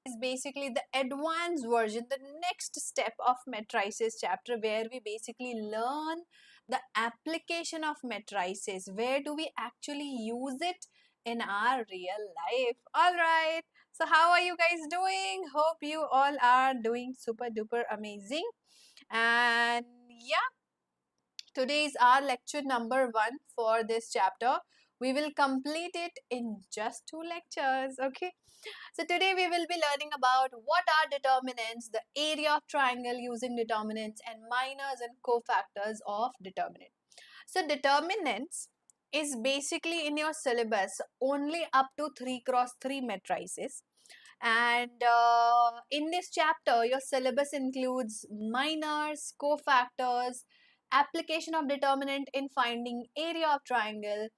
is basically the advanced version, the next step of matrices chapter, where we basically learn the application of matrices. Where do we actually use it in our real life? All right. So how are you guys doing? Hope you all are doing super duper amazing. And yeah, today is our lecture number 1 for this chapter. We will complete it in just 2 lectures. Okay. So today we will be learning about what are determinants, the area of triangle using determinants, and minors and cofactors of determinant. So determinants is basically in your syllabus only up to 3 cross 3 matrices. And in this chapter, your syllabus includes minors, cofactors, application of determinant in finding area of triangle,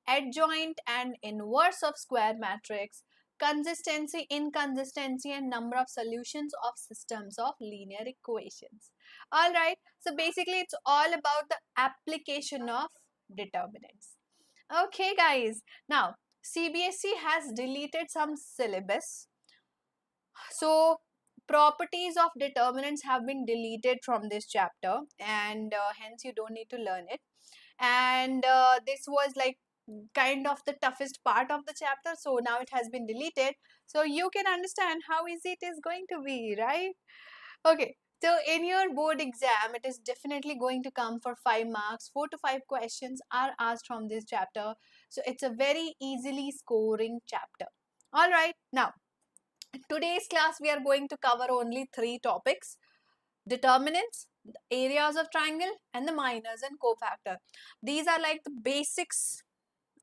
adjoint and inverse of square matrix, consistency, inconsistency, and number of solutions of systems of linear equations. All right, so basically it's all about the application of determinants. Okay, guys, now CBSE has deleted some syllabus, so properties of determinants have been deleted from this chapter, and hence you don't need to learn it. And this was like kind of the toughest part of the chapter, so now it has been deleted, so you can understand how easy it is going to be, right? Okay, so in your board exam it is definitely going to come for 5 marks. 4 to 5 questions are asked from this chapter, so it's a very easily scoring chapter. All right, now today's class we are going to cover only 3 topics: determinants, the areas of triangle, and the minors and cofactor. These are like the basics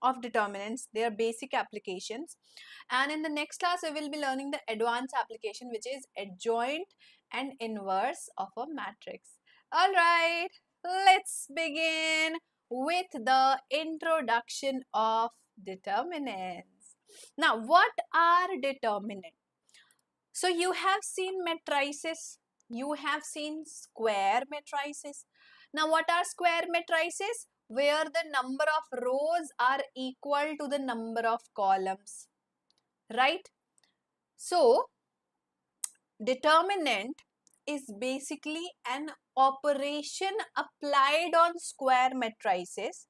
of determinants, they are basic applications. And in the next class we will be learning the advanced application, which is adjoint and inverse of a matrix. All right, let's begin with the introduction of determinants. Now, what are determinants? So you have seen matrices, you have seen square matrices. Now what are square matrices? Where the number of rows are equal to the number of columns, right? So determinant is basically an operation applied on square matrices,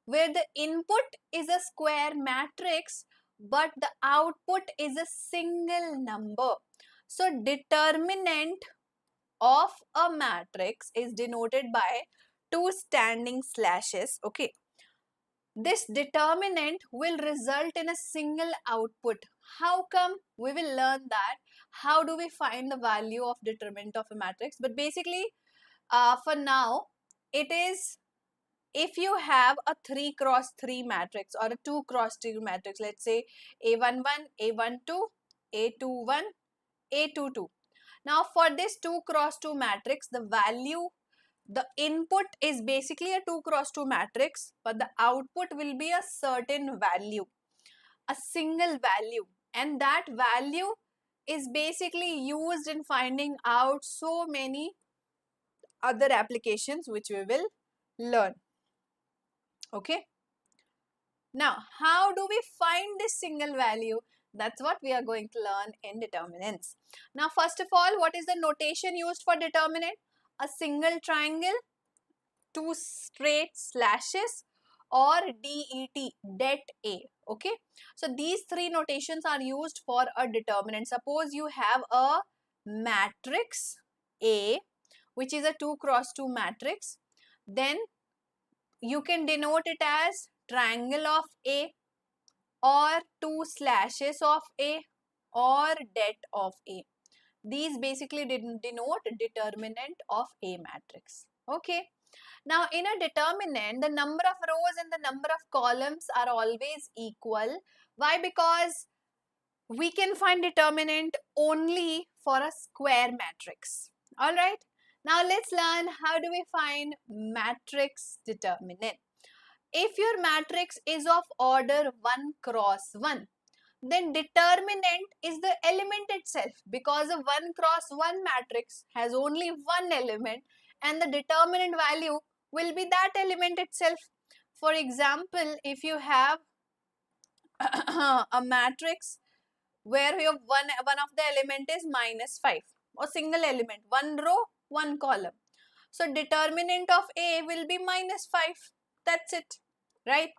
where the input is a square matrix but the output is a single number. So determinant of a matrix is denoted by 2 standing slashes. Okay, this determinant will result in a single output. How come? We will learn that. How do we find the value of determinant of a matrix? But basically, for now, it is if you have a 3 cross 3 matrix or a 2 cross 2 matrix, let's say A11, A12, A21, A22. Now for this 2 cross 2 matrix, the value, the input is basically a 2 cross 2 matrix, but the output will be a certain value, a single value, and that value is basically used in finding out so many other applications which we will learn. Okay. Now, how do we find this single value? That's what we are going to learn in determinants. Now, first of all, what is the notation used for determinant? A single triangle, 2 straight slashes, or DET, det A. Okay. So, these 3 notations are used for a determinant. Suppose you have a matrix A, which is a 2 cross 2 matrix. Then you can denote it as triangle of A, or 2 slashes of A, or det of A. These basically denote determinant of A matrix. Okay. Now in a determinant, the number of rows and the number of columns are always equal. Why? Because we can find determinant only for a square matrix. Alright. Now let's learn how do we find matrix determinant. If your matrix is of order 1 cross 1, then determinant is the element itself, because a 1 cross 1 matrix has only one element and the determinant value will be that element itself. For example, if you have a matrix where your one of the element is -5, or single element, one row, one column. So determinant of A will be -5. That's it, right?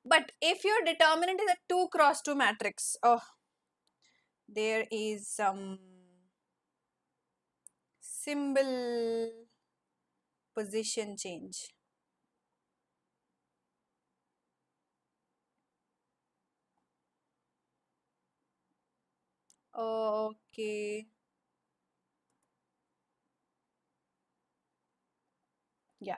But if your determinant is a 2 cross 2 matrix, oh, there is some symbol position change. Okay. Yeah.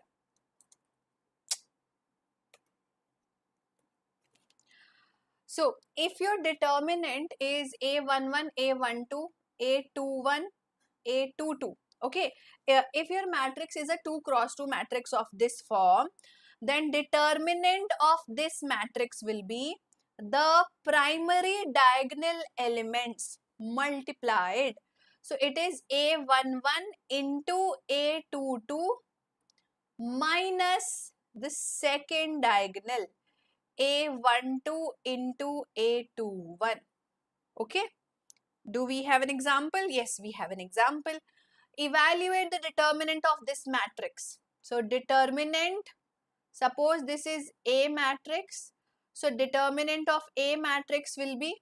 So if your determinant is A11, A12, A21, A22, okay, if your matrix is a 2 cross 2 matrix of this form, then determinant of this matrix will be the primary diagonal elements multiplied. So it is A11 into A22 minus the second diagonal A12 into A21. Okay. Do we have an example? Yes, we have an example. Evaluate the determinant of this matrix. So determinant, suppose this is A matrix. So determinant of A matrix will be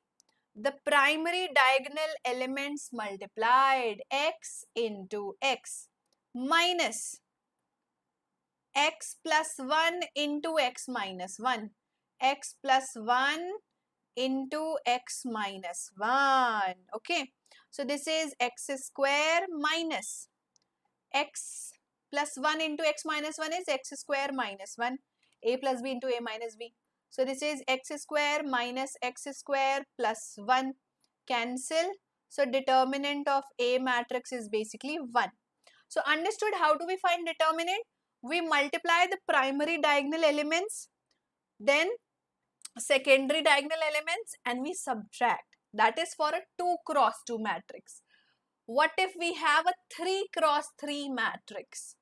the primary diagonal elements multiplied, x into x, minus x plus 1 into x minus 1, x plus 1 into x minus 1. Okay, so this is x square minus x plus 1 into x minus 1 is x square minus 1, a plus b into a minus b. So this is x square minus x square plus 1, cancel. So determinant of A matrix is basically 1. So understood how do we find determinant? We multiply the primary diagonal elements, then secondary diagonal elements, and we subtract. That is for a 2 cross 2 matrix. What if we have a 3 cross 3 matrix?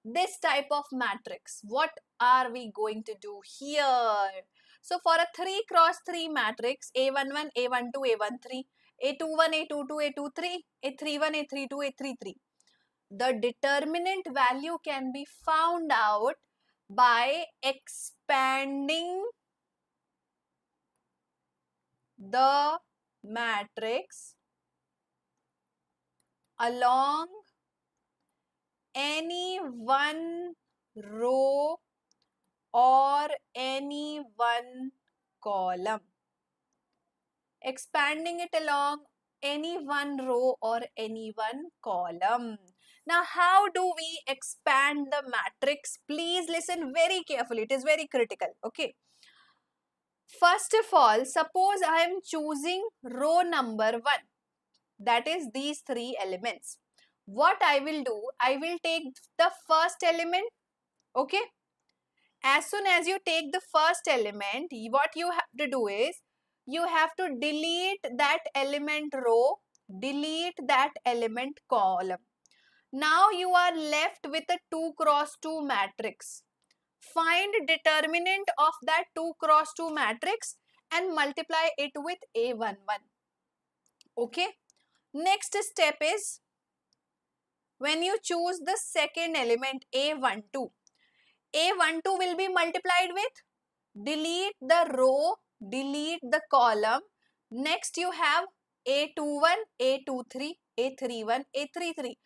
This type of matrix, what are we going to do here? So for a 3 cross 3 matrix, A11, A12, A13, A21, A22, A23, A31, A32, A33, the determinant value can be found out by expanding the matrix along any one row or any one column. Expanding it along any one row or any one column. Now, how do we expand the matrix? Please listen very carefully. It is very critical. Okay. First of all, suppose I am choosing row number 1. That is these 3 elements. What I will do, I will take the first element. Okay. As soon as you take the first element, what you have to do is, you have to delete that element row, delete that element column. Now you are left with a 2 cross 2 matrix. Find determinant of that 2 cross 2 matrix and multiply it with A11. Okay. Next step is, when you choose the second element A12, A12 will be multiplied with, delete the row, delete the column. Next you have A21, A23, A31, A33.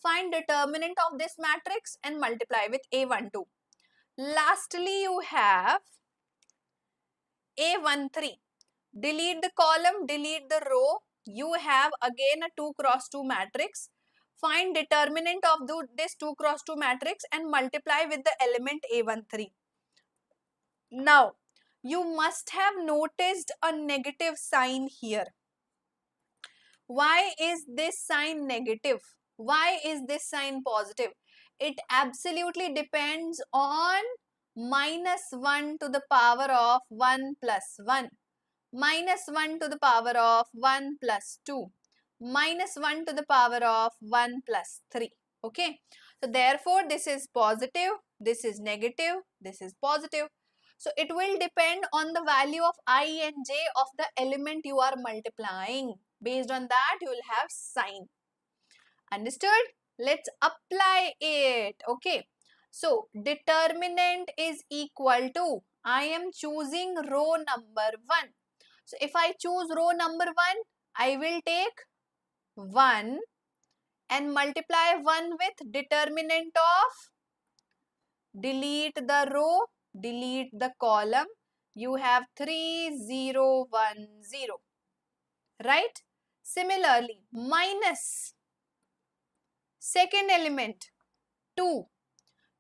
Find determinant of this matrix and multiply with A12. Lastly, you have A13. Delete the column, delete the row. You have again a 2 cross 2 matrix. Find determinant of this 2 cross 2 matrix and multiply with the element A13. Now, you must have noticed a negative sign here. Why is this sign negative? Why is this sign positive? It absolutely depends on -1 to the power of 1 plus 1, -1 to the power of 1 plus 2, -1 to the power of 1 plus 3. Okay. So therefore, this is positive, this is negative, this is positive. So it will depend on the value of I and j of the element you are multiplying. Based on that, you will have sign. Understood? Let's apply it. Okay. So determinant is equal to, I am choosing row number 1. So if I choose row number 1, I will take 1 and multiply 1 with determinant of, delete the row, delete the column. You have 3, 0, 1, 0. Right? Similarly, minus second element 2.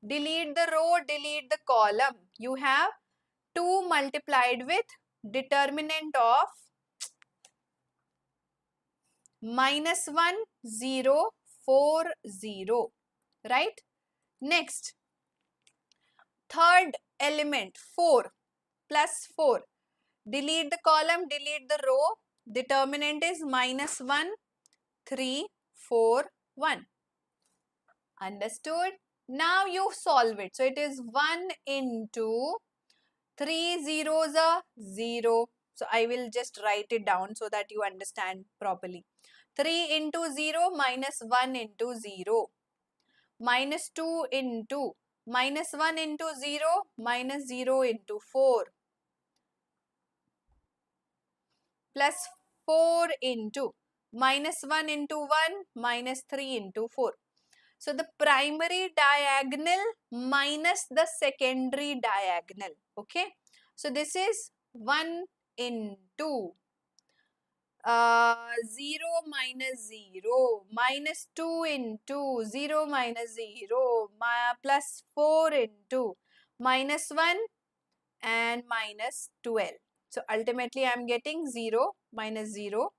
Delete the row, delete the column. You have 2 multiplied with determinant of minus 1, 0, 4, 0. Right? Next, third element 4 plus 4. Delete the column, delete the row. Determinant is minus 1, 3, 4, 1. Understood? Now you solve it. So it is 1 into 3 zeros are 0. So I will just write it down so that you understand properly. 3 into 0 minus 1 into 0. Minus 2 into minus 1 into 0 minus 0 into 4. Plus 4 into minus 1 into 1 minus 3 into 4. So the primary diagonal minus the secondary diagonal. Okay. So this is 1 into 0 minus 0 minus 2 into 0 minus 0 plus 4 into minus 1 and minus 12. So ultimately I am getting 0 minus 0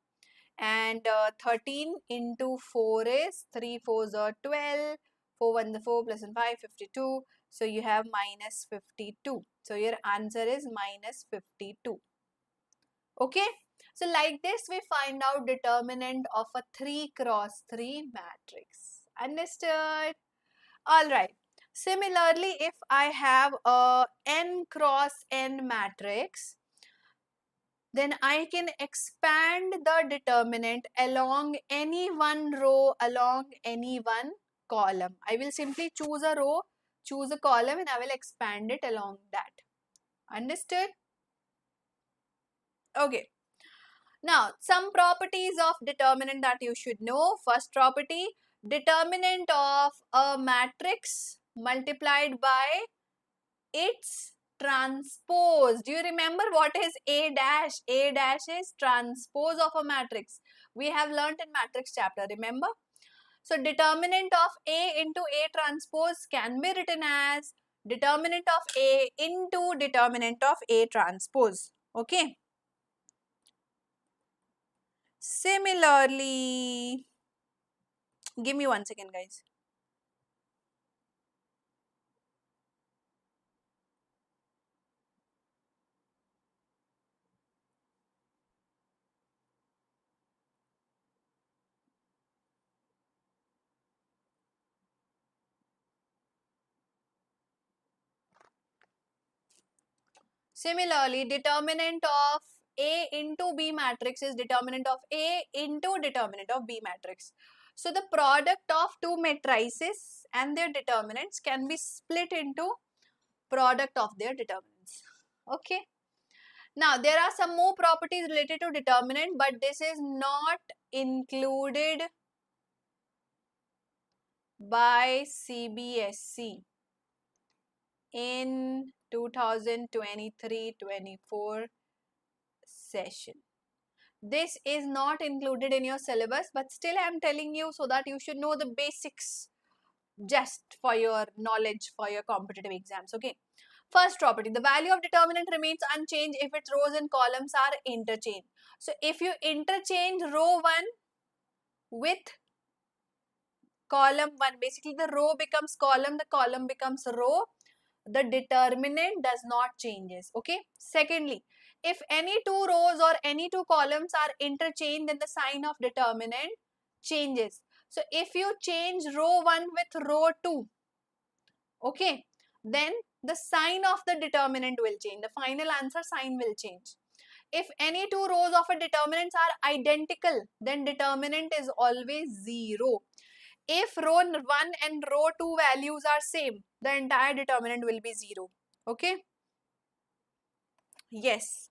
and 13 into 4 is 3 4s are 12, 4 1 the 4 plus 1 5, 52. So you have minus 52. So your answer is minus 52. Okay. So like this we find out determinant of a 3 cross 3 matrix. Understood? Alright. Similarly, if I have a n cross n matrix, then I can expand the determinant along any one row, along any one column. I will simply choose a row, choose a column, and I will expand it along that. Understood? Okay. Now, some properties of determinant that you should know. First property, determinant of a matrix multiplied by its transpose. Do you remember what is A dash? A dash is transpose of a matrix. We have learnt in matrix chapter, remember? So determinant of A into A transpose can be written as determinant of A into determinant of A transpose. Okay. Similarly, give me 1 second, guys. Similarly, determinant of A into B matrix is determinant of A into determinant of B matrix. So the product of two matrices and their determinants can be split into product of their determinants. Okay. Now there are some more properties related to determinant, but this is not included by CBSE in 2023-24 session. This is not included in your syllabus, but still I am telling you so that you should know the basics just for your knowledge for your competitive exams. Okay. First property, the value of determinant remains unchanged if its rows and columns are interchanged. So if you interchange row 1 with column 1, basically the row becomes column, the column becomes row, the determinant does not changes. Okay. Secondly, if any two rows or any two columns are interchanged, then the sign of determinant changes. So if you change row 1 with row 2, okay, then the sign of the determinant will change. The final answer sign will change. If any two rows of a determinants are identical, then determinant is always 0. If row 1 and row 2 values are same, the entire determinant will be 0. Okay? Yes.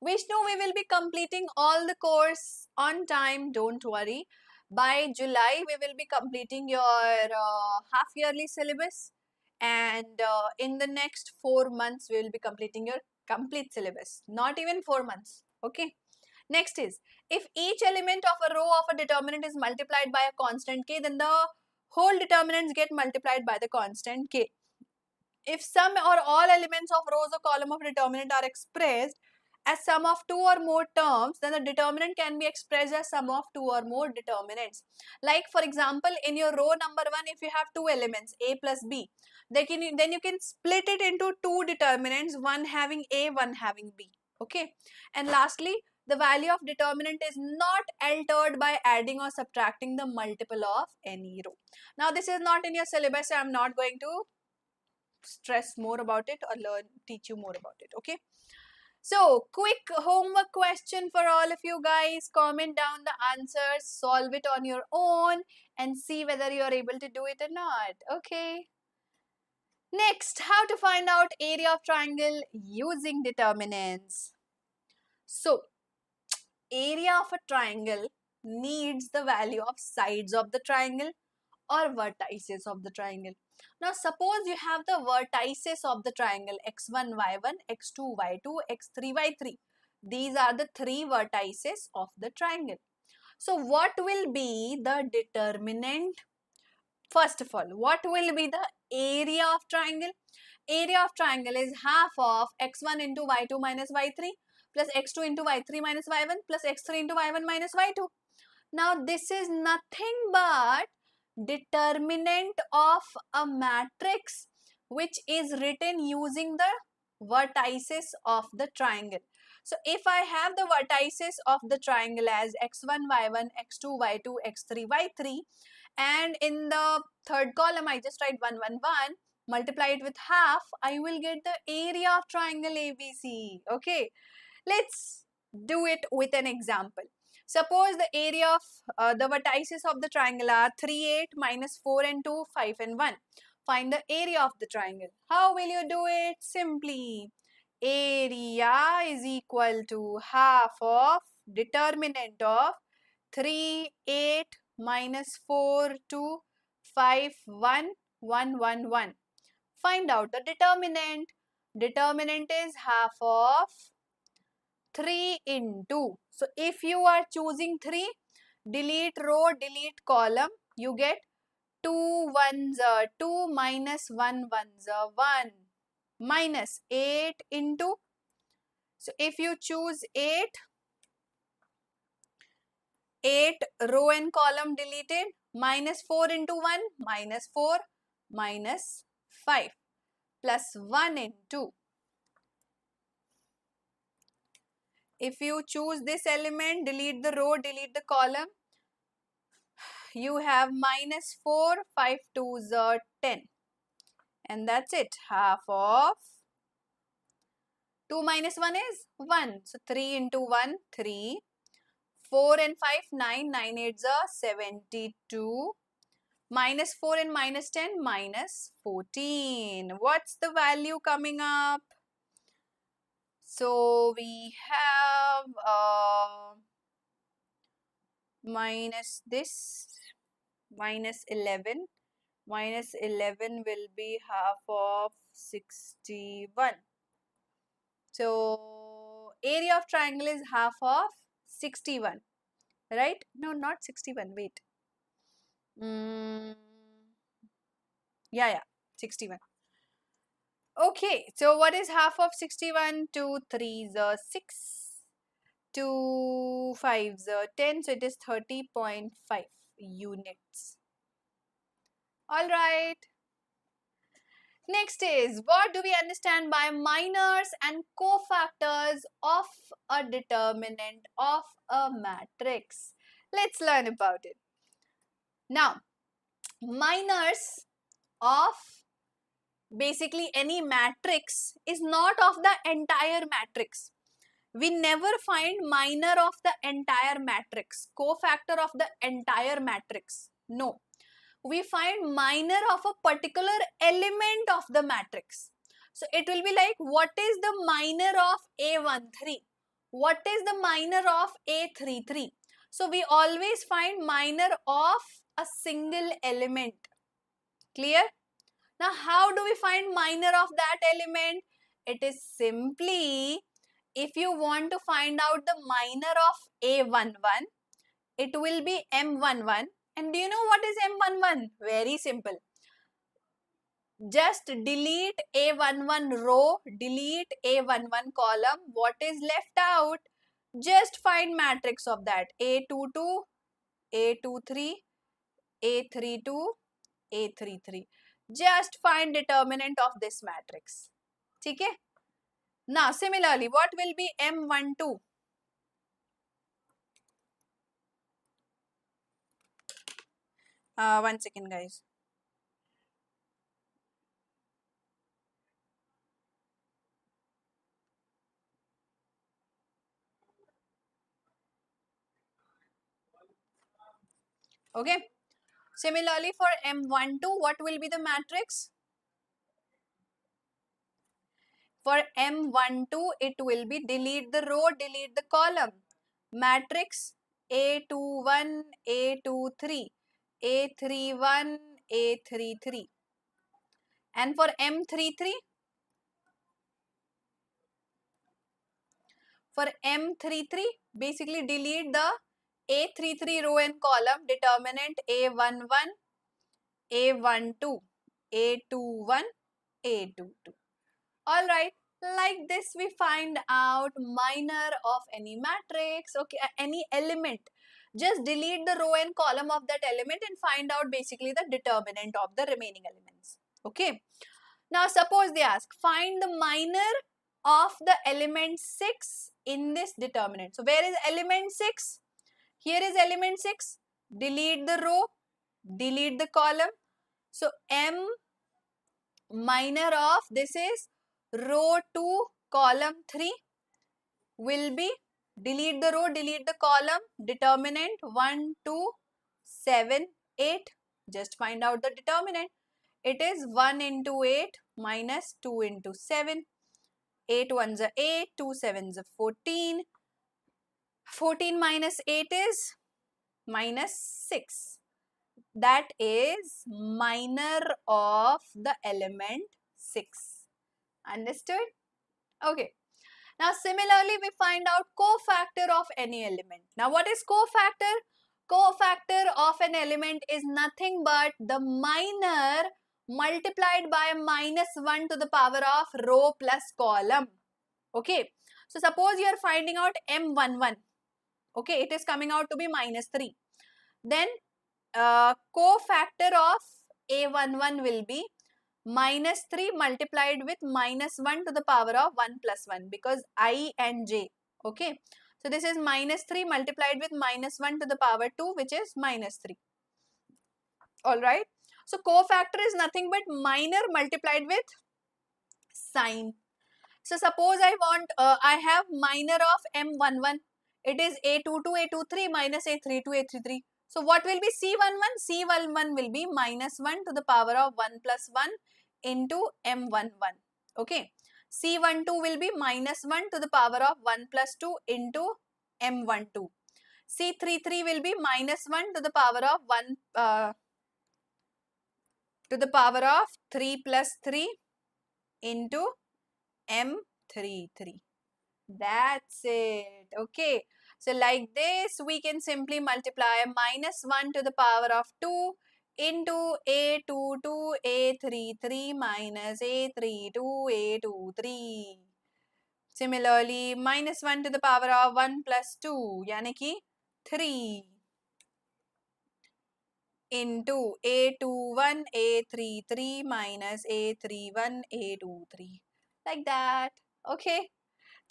Vishnu, we will be completing all the course on time, don't worry. By July, we will be completing your half-yearly syllabus, and in the next 4 months, we will be completing your complete syllabus. Not even 4 months, okay? Next is, if each element of a row of a determinant is multiplied by a constant k, then the whole determinants get multiplied by the constant k. If some or all elements of rows or column of determinant are expressed as sum of two or more terms, then the determinant can be expressed as sum of two or more determinants. Like for example, in your row number 1, if you have two elements a plus b, then you can split it into two determinants, one having a, one having b. Okay. And lastly, the value of determinant is not altered by adding or subtracting the multiple of any row. Now this is not in your syllabus, so I am not going to stress more about it or teach you more about it. Okay. So, quick homework question for all of you guys. Comment down the answers, solve it on your own and see whether you are able to do it or not. Okay. Next, how to find out area of triangle using determinants. So, area of a triangle needs the value of sides of the triangle or vertices of the triangle. Now suppose you have the vertices of the triangle x1, y1, x2, y2, x3, y3. These are the three vertices of the triangle. So what will be the determinant? First of all, what will be the area of triangle? Area of triangle is half of x1 into y2 minus y3 plus x2 into y3 minus y1 plus x3 into y1 minus y2. Now this is nothing but determinant of a matrix which is written using the vertices of the triangle. So if I have the vertices of the triangle as x1, y1, x2, y2, x3, y3, and in the third column I just write 1, 1, 1, multiply it with half, I will get the area of triangle ABC. Okay, let's do it with an example. Suppose the area of the vertices of the triangle are 3, 8, minus 4 and 2, 5 and 1. Find the area of the triangle. How will you do it? Simply, area is equal to half of determinant of 3, 8, minus 4, 2, 5, 1, 1, 1, 1. Find out the determinant. Determinant is half of 3 into. So if you are choosing 3, delete row, delete column, you get 2 ones are 2 minus 1 ones are 1 minus 8 into. So if you choose 8 row and column deleted, minus 4 into 1, minus 4 minus 5 plus 1 into. If you choose this element, delete the row, delete the column, you have minus 4, 5 2s are 10. And that's it. Half of 2 minus 1 is 1. So 3 into 1, 3. 4 and 5, 9. 9 8s are 72. Minus 4 and minus 10, minus 14. What's the value coming up? So we have minus this, minus 11. Minus 11 will be half of 61. So area of triangle is half of 61, right? No, not 61, wait. Yeah, 61. Okay, so what is half of 61? 2 3s are 6, 2 5s are 10, so it is 30.5 units. Alright. Next is, what do we understand by minors and cofactors of a determinant of a matrix? Let's learn about it. Now, minors of basically any matrix is not of the entire matrix. We never find minor of the entire matrix, cofactor of the entire matrix. No. We find minor of a particular element of the matrix. So it will be like, what is the minor of A13? What is the minor of A33? So we always find minor of a single element. Clear? Now how do we find minor of that element? It is simply, if you want to find out the minor of A11, it will be M11. And do you know what is M11? Very simple. Just delete A11 row, delete A11 column. What is left out? Just find matrix of that. A22, A23, A32, A33. Just find determinant of this matrix. Okay? Now, similarly, what will be M12? One second, guys. Okay. Similarly, for M12, what will be the matrix? For M12, it will be delete the row, delete the column. Matrix A21, A23, A31, A33. And for M33, basically delete the A33 row and column, determinant A11, A12, A21, A22. Alright, like this we find out minor of any matrix, okay, any element. Just delete the row and column of that element and find out basically the determinant of the remaining elements. Okay. Now suppose they ask, find the minor of the element 6 in this determinant. So where is element 6? Here is element 6. Delete the row, delete the column. So M minor of this is row 2 column 3 will be, delete the row, delete the column, determinant 1, 2, 7, 8. Just find out the determinant. It is 1 into 8 minus 2 into 7. 8 ones are 8, 2 sevens are 14. 14 minus 8 is minus 6. That is minor of the element 6. Understood? Okay. Now similarly we find out cofactor of any element. Now what is cofactor? Cofactor of an element is nothing but the minor multiplied by minus 1 to the power of row plus column. Okay. So suppose you are finding out M11. Okay. It is coming out to be minus 3. Then cofactor of A11 will be minus 3 multiplied with minus 1 to the power of 1 plus 1, because I and j. Okay. So this is minus 3 multiplied with minus 1 to the power 2, which is minus 3. Alright. So cofactor is nothing but minor multiplied with sign. So suppose I have minor of M11. It is A22, A23 minus A32, A33. So what will be C11? C11 will be minus 1 to the power of 1 plus 1 into M11. Okay. C12 will be minus 1 to the power of 1 plus 2 into M12. C33 will be minus 1 to the power of 1 to the power of 3 plus 3 into M33. That's it. Okay. So like this, we can simply multiply minus 1 to the power of 2 into A22, A33 minus A32, A23. Similarly, minus 1 to the power of 1 plus 2, yani ki 3 into A21, A33 minus A31, A23. Like that. Okay.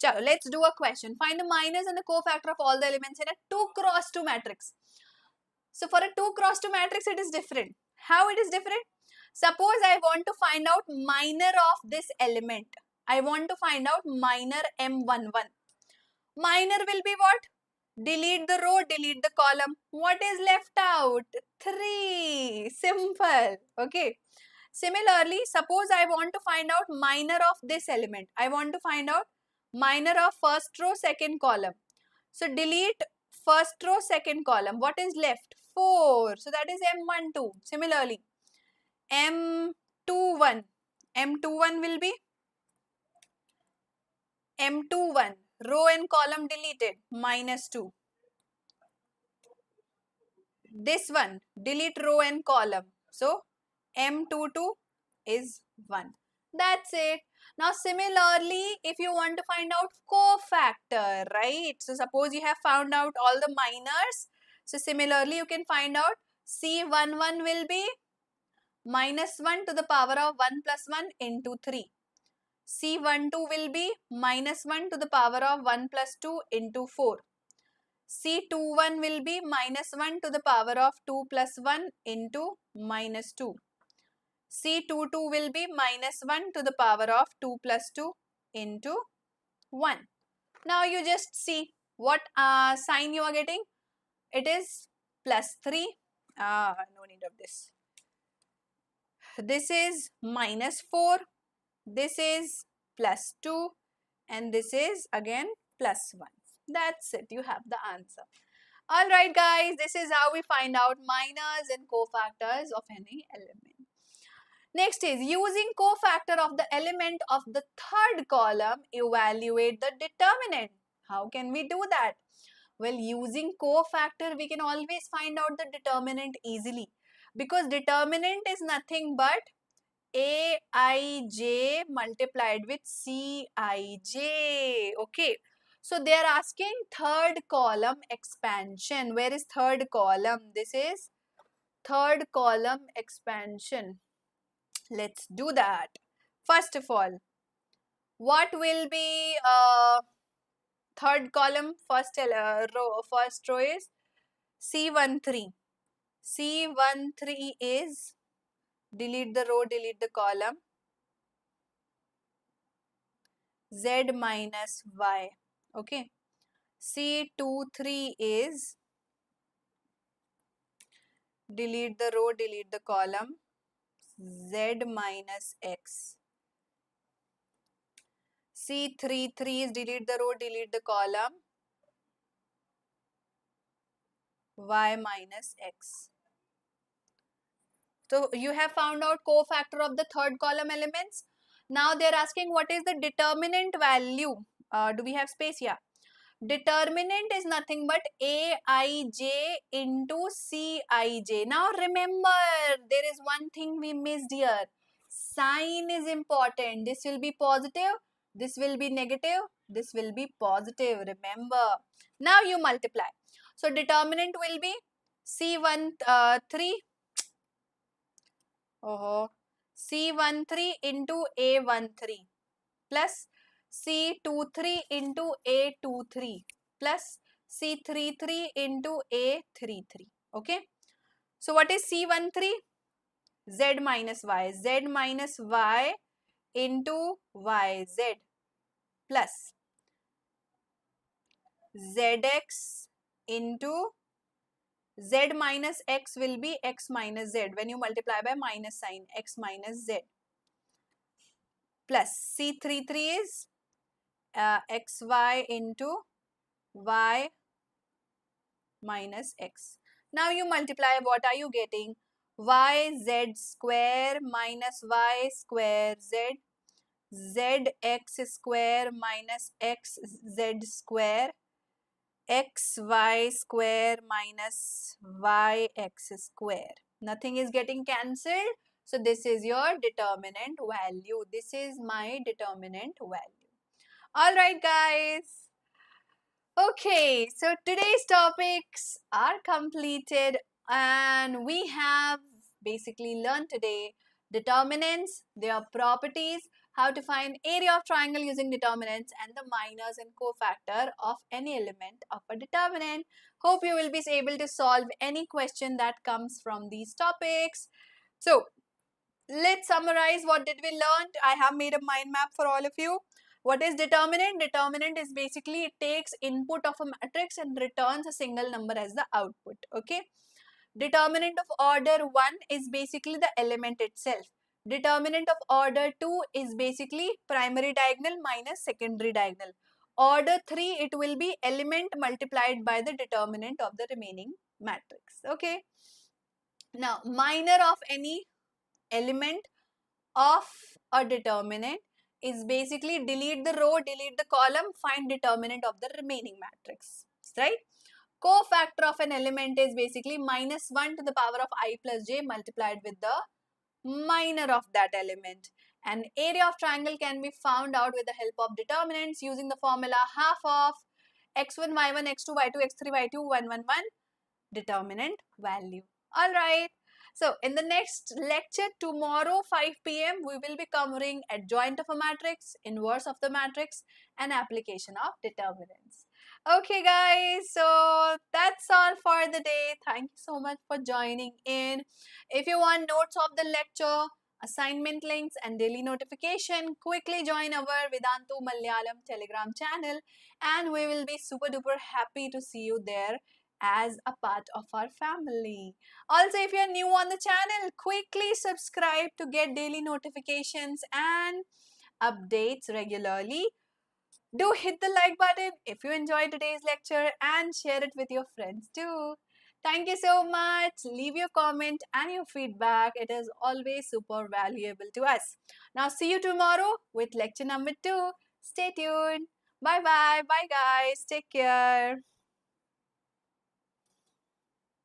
Chalo, let's do a question. Find the minors and the cofactor of all the elements in a 2 cross 2 matrix. So for a 2 cross 2 matrix, it is different. How it is different? Suppose I want to find out minor of this element. I want to find out minor M11. Minor will be what? Delete the row, delete the column. What is left out? 3. Simple. Okay. Similarly, suppose I want to find out minor of this element. I want to find out minor of first row, second column. So delete first row, second column. What is left? 4. So that is M12. Similarly, M21. M21 will be M21. Row and column deleted. -2. This one, delete row and column. So M22 is 1. That's it. Now similarly, if you want to find out cofactor, right? So suppose you have found out all the minors. So similarly, you can find out C11 will be -1 to the power of 1 plus 1 into 3. C12 will be -1 to the power of 1 plus 2 into 4. C21 will be -1 to the power of 2 plus 1 into -2. C22 will be -1 to the power of 2 plus 2 into 1. Now you just see what sign you are getting. It is +3. No need of this. This is -4. This is +2. And this is again +1. That's it. You have the answer. Alright guys, this is how we find out minors and cofactors of any element. Next is using cofactor of the element of the third column, evaluate the determinant. How can we do that? Well, using cofactor, we can always find out the determinant easily, because determinant is nothing but Aij multiplied with Cij. Okay. So they are asking third column expansion. Where is third column? This is third column expansion. Let's do that. First of all, what will be third column? First row is C13. C13 is, delete the row, delete the column, Z minus Y. Okay. C23 is, delete the row, delete the column, Z minus X. C33 is, delete the row, delete the column, Y minus X. So you have found out cofactor of the third column elements. Now they are asking what is the determinant value. Do we have space here? Determinant is nothing but Aij into Cij. Now remember, there is one thing we missed here. Sign is important. This will be positive, this will be negative, this will be positive. Remember. Now you multiply. So determinant will be C13. C13 into A13 plus C23 into A23 plus C33 into A33. Okay. So what is C13? Z minus Y. Z minus Y into YZ plus ZX into Z minus X will be X minus Z when you multiply by minus sign, X minus Z, plus C33 is XY into Y minus X. Now you multiply, what are you getting? YZ square minus Y square Z, ZX square minus XZ square, xy square minus yx square. Nothing is getting cancelled. So this is your determinant value. This is my determinant value. Alright guys. Okay, so today's topics are completed and we have basically learned today determinants, their properties, how to find area of triangle using determinants, and the minors and cofactor of any element of a determinant. Hope you will be able to solve any question that comes from these topics. So let's summarize. What did we learn? I have made a mind map for all of you. What is determinant? Determinant is basically it takes input of a matrix and returns a single number as the output. Okay. Determinant of order 1 is basically the element itself. Determinant of order 2 is basically primary diagonal minus secondary diagonal. Order 3, it will be element multiplied by the determinant of the remaining matrix. Okay. Now, minor of any element of a determinant is basically delete the row, delete the column, find determinant of the remaining matrix, right? Cofactor of an element is basically minus 1 to the power of I plus j multiplied with the minor of that element. And area of triangle can be found out with the help of determinants using the formula half of x1, y1, x2, y2, x3, y2, 1, 1, 1 determinant value. Alright. So, in the next lecture tomorrow 5 p.m. we will be covering adjoint of a matrix, inverse of the matrix and application of determinants. Okay guys, so that's all for the day. Thank you so much for joining in. If you want notes of the lecture, assignment links and daily notification, quickly join our Vedantu Malayalam Telegram channel and we will be super duper happy to see you there as a part of our family. Also, if you are new on the channel, quickly subscribe to get daily notifications and updates regularly. Do hit the like button if you enjoyed today's lecture and share it with your friends too. Thank you so much. Leave your comment and your feedback. It is always super valuable to us. Now, see you tomorrow with lecture number 2. Stay tuned. Bye bye. Bye guys. Take care.